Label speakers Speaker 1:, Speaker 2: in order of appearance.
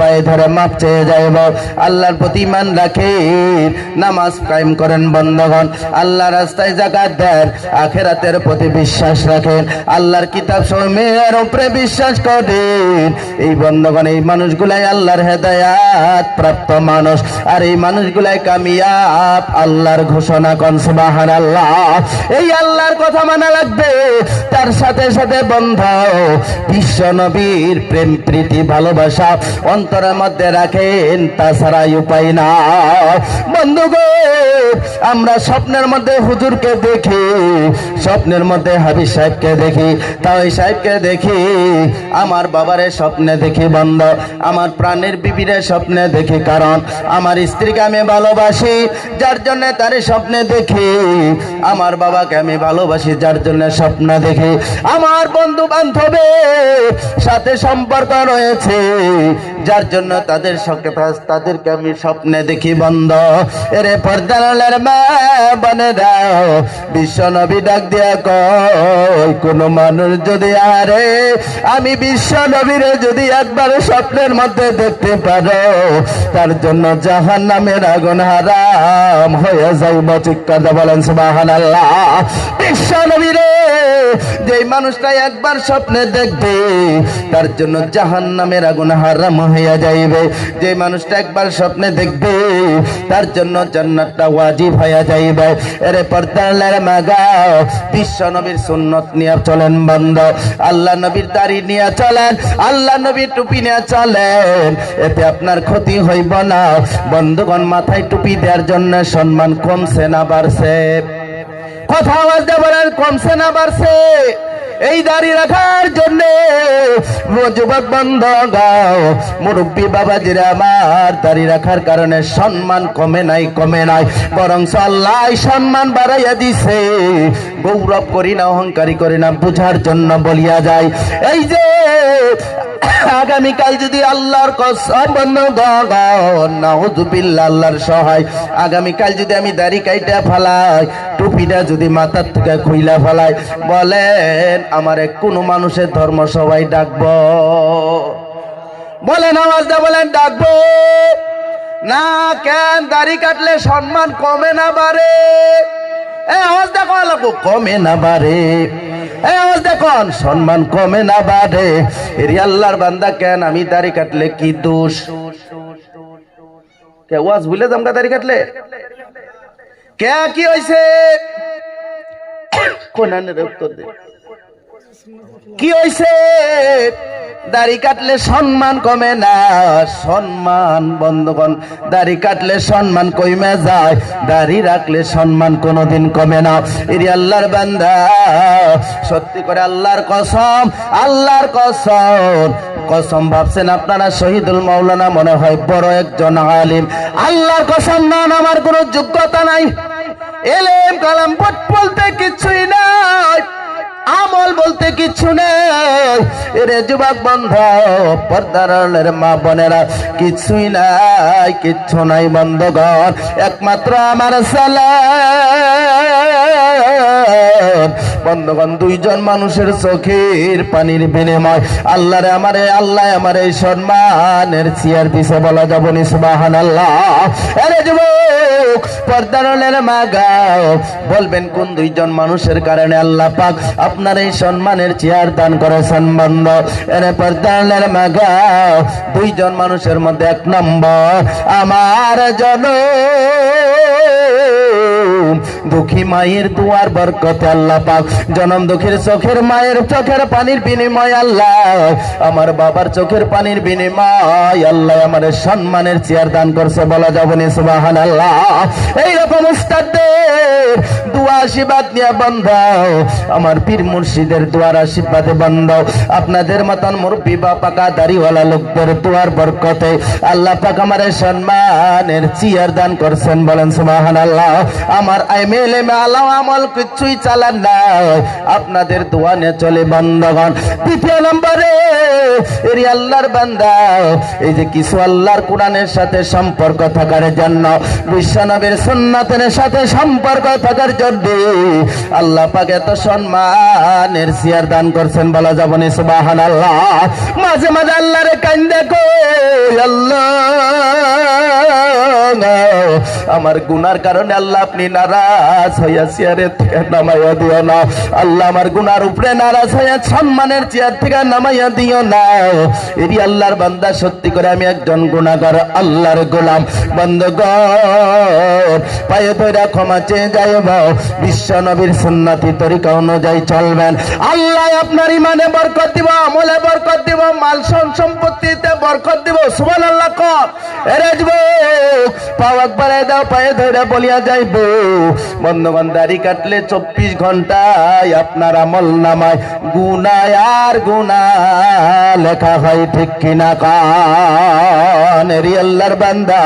Speaker 1: পায়ে ধরে মাপ চেয়ে যাইব। আল্লাহর প্রতি ঈমান রাখেন, নামাজ কায়েম করেন বন্ধগণ, আল্লাহ রাস্তায় যাকাত দেন, আখিরাতের প্রতি বিশ্বাস রাখেন, আল্লাহর কিতাব সমূহের উপরে বিশ্বাস করেন। এই বন্ধগণ, এই মানুষগুলাই আল্লাহর হেদায়াত প্রাপ্ত মানুষ, আর এই মানুষগুলাই কামিয়াব। আল্লাহর ঘোষণা কোন সুবহানাল্লাহ। এই আল্লাহর কথা মানা লাগবে, তার সাথে সাথে বন্ধ বিশ্ব নবীর প্রেম প্রীতি ভালোবাসা অন্তরের মধ্যে রাখেন, তাছাড়া উপায় না। বন্ধুগণ, আমরা স্বপ্নের মধ্যে হুজুরকে দেখি, স্বপ্নের মধ্যে হাবিব সাহেবকে দেখি, তাই সাহেবকে দেখি, আমার বাবারে স্বপ্নে দেখি বন্ধ, আমার প্রাণের বিবিরে স্বপ্নে দেখি, কারণ আমার স্ত্রীকে আমি ভালোবাসি, যার জন্য তার স্বপ্নে দেখি। আমার বাবাকে আমি ভালোবাসি, যার জন্য স্বপ্ন দেখি। আমার বন্ধু বান্ধবের সাথে সম্পর্ক রয়েছে, যার জন্য তাদেরকে আমি স্বপ্নে দেখি বন্ধ। এরে পর্দার মা বনে দাও, বিশ্ব নবী ডাক দিয়া কয়, কোন মানুষ যদি আরে আমি বিশ্ব নবীরে যদি একবার স্বপ্নের মধ্যে দেখতে পারো, তার জন্য জাহান্নামের আগুন হারাম হয়ে যাইব। চিৎকার বলেন সুবহানাল্লাহ। বিশ্ব নবীরে যেই মানুষটা একবার স্বপ্নে দেখবে, তার জন্য জাহান্নামের আগুন হারাম হইয়া যাইবে। যে মানুষটা একবার স্বপ্নে দেখবে, তার জন্য জান্নাতটা ওয়াজিব হইয়া যাইবে। এরে পর্দার মাগাও, বিশ্ব নবীর সুন্নত নিয়ে চলেন বন্ধ, আল্লাহ নবীর দাড়ি নিয়ে চলেন, আল্লাহ নবীর টুপি নিয়ে চলেন, এতে আপনার ক্ষতি হইব না। বন্ধুগণ, মাথায় টুপি দেওয়ার জন্য সম্মান কমছে না বাড়ছে? কথা আওয়াজ দিয়ে বলেন, কমছে না বাড়ছে? এই দাড়ি রাখার জন্য যুবক বন্ধ গাও, মুরব্বী বাবাজিরা আমার, দাড়ি রাখার কারণে সম্মান কমে নাই, কমে নাই, বরং আল্লাহ সম্মান বাড়াইয়া দিছে। গৌরব করি না, অহংকারী করি না, বুঝার জন্য বলিয়া যায়। এই যে আগামীকাল যদি আল্লাহর কসম নাউযুবিল্লাহ, আল্লাহর সহায়, আগামীকাল যদি আমি দাড়ি কাইটা ফেলাই, টুপিটা যদি মাথার থেকে খুইলা ফেলাই, বলেন আমারে কোন মানুষের ধর্ম সবাই ডাকবো? বলেন, আওয়াজ দা বলেন, ডাকবো না? কেন? দাড়ি কাটলে সম্মান কমে না বাড়ে? আওয়াজ দেখো, কমে না বাড়ে? দেখুন, সম্মান কমে না বাড়ে? এর আল্লাহর বান্দা, কেন আমি দাড়ি কাটলে কি দোষ? কে ওয়াজ ভুলে যামগা দাড়ি কাটলে? কে কি হইছে? কোনানের উত্তর দে, কি হইছে? দাড়ি কাটলে সম্মান কমে না। সম্মান বন্ধগণ, দাড়ি কাটলে সম্মান কমে যায়, দাড়ি রাখলে সম্মান কোনোদিন কমে না। এর আল্লাহর বান্দা, সত্যি করে আল্লাহর কসম, আল্লাহর কসম, কসম ভাবছেন আপনারা শহীদুল মাওলানা মনে হয় বড় একজন আলিম? আল্লাহর কসম, না আমার কোনো যোগ্যতা নাই, এলেম কালাম বলতে কিছুই নাই, আমল বলতে কিছু নেই। এরে যুবক বন্ধু, পর্দার মা বোনেরা, কিছুই নাই, কিচ্ছু নাই বন্ধগণ, একমাত্র আমার সালাম। বন্ধগণ, দুইজন মানুষের চোখের পানির বিনিময় আল্লাহরে আমারে, আল্লাহ আমারে সম্মানের চেয়ার দিছে, বলা যাব নি সুবহানাল্লাহ। আরে যুবক, পর্দার মা গাও, বলবেন কোন দুইজন মানুষের কারণে আল্লাহ পাক আপনার এই সম্মানের চেয়ার দান করেছেন বন্ধ? এরে পর্দার মা গাও, দুইজন মানুষের মধ্যে এক নম্বর আমার জনম দুঃখী মায়ের দুয়ার বরকতে আল্লাহ পাক জনম দুঃখীর চোখের মায়ের চোখের পানির বিনিময় আল্লাহ, আমার বাবার চোখের পানির বিনিময় আল্লাহ আমার সম্মানের চেয়ার দান করছে, বলা যাবে না সুবহানাল্লাহ। এইরকম উস্তাদদের দোয়া আশীর্বাদ নিয়ে বন্ধ, আমার পীর মুর্শিদের দোয়ার আশীর্বাদে বন্ধ, আপনাদের মতন মুরব্বী বা পাকা দাড়িওয়ালা লোকদের দোয়ার বরকতে আল্লাহ পাক আমার সম্মানের চেয়ার দান করছেন, বলেন সুবহানাল্লাহ। আমার এমএলএ আল্লাহ আমল কিছুই চালা চালান নাই, আপনাদের দোয়া নিয়ে চলে বন্ধগণ। দ্বিতীয় নম্বরে এরি আল্লাহর বান্দা, এই যে কিছু আল্লাহর কোরআনের সাথে সম্পর্ক থাকার জন্য, বিশ্বনবীর সুন্নাতের সাথে সম্পর্ক থাকার জন্য আল্লাহ পাক এত সম্মানের চেয়ার দান করছেন, বলা যাবে না সুবহানাল্লাহ। মাঝে মাঝে আল্লাহরে কান্দে কই, আল্লাহ আমার গুনার কারণে আল্লাহ আপনি নারাজ হইয়া চেয়ারের থেকে নামাইয়া দিও না, আল্লাহ আমার গুনার উপরে নারাজ হইয়া সম্মানের চেয়ার থেকে নামাইয়া দিও না। এরি আল্লাহর বান্দা, সত্যি করে আমি একজন গুনাহগার আল্লাহর গোলাম, বন্ধগণ পায়ে ধরে ক্ষমা চেয়ে যাইব, বিশ্ব নবীর সুন্নতি তরিকা অনুযায়ী চলবেন, আল্লাহ আপনার ইমানে বরকত দিব, আমলে বরকত দিব, মাল সম্পত্তিতে বরকত দিব। সুবহানাল্লাহ কর। এরে যুবক পাও একবারে দাও, পায়ে ধরে বলিয়া যাইব, বন্ধগণ দাড়ি কাটলে 24 ঘন্টায় আপনার আমল নামায় গুনাহ আর গুনাহ লেখা হয়, ঠিক কিনা কান? এরি আল্লাহর বান্দা,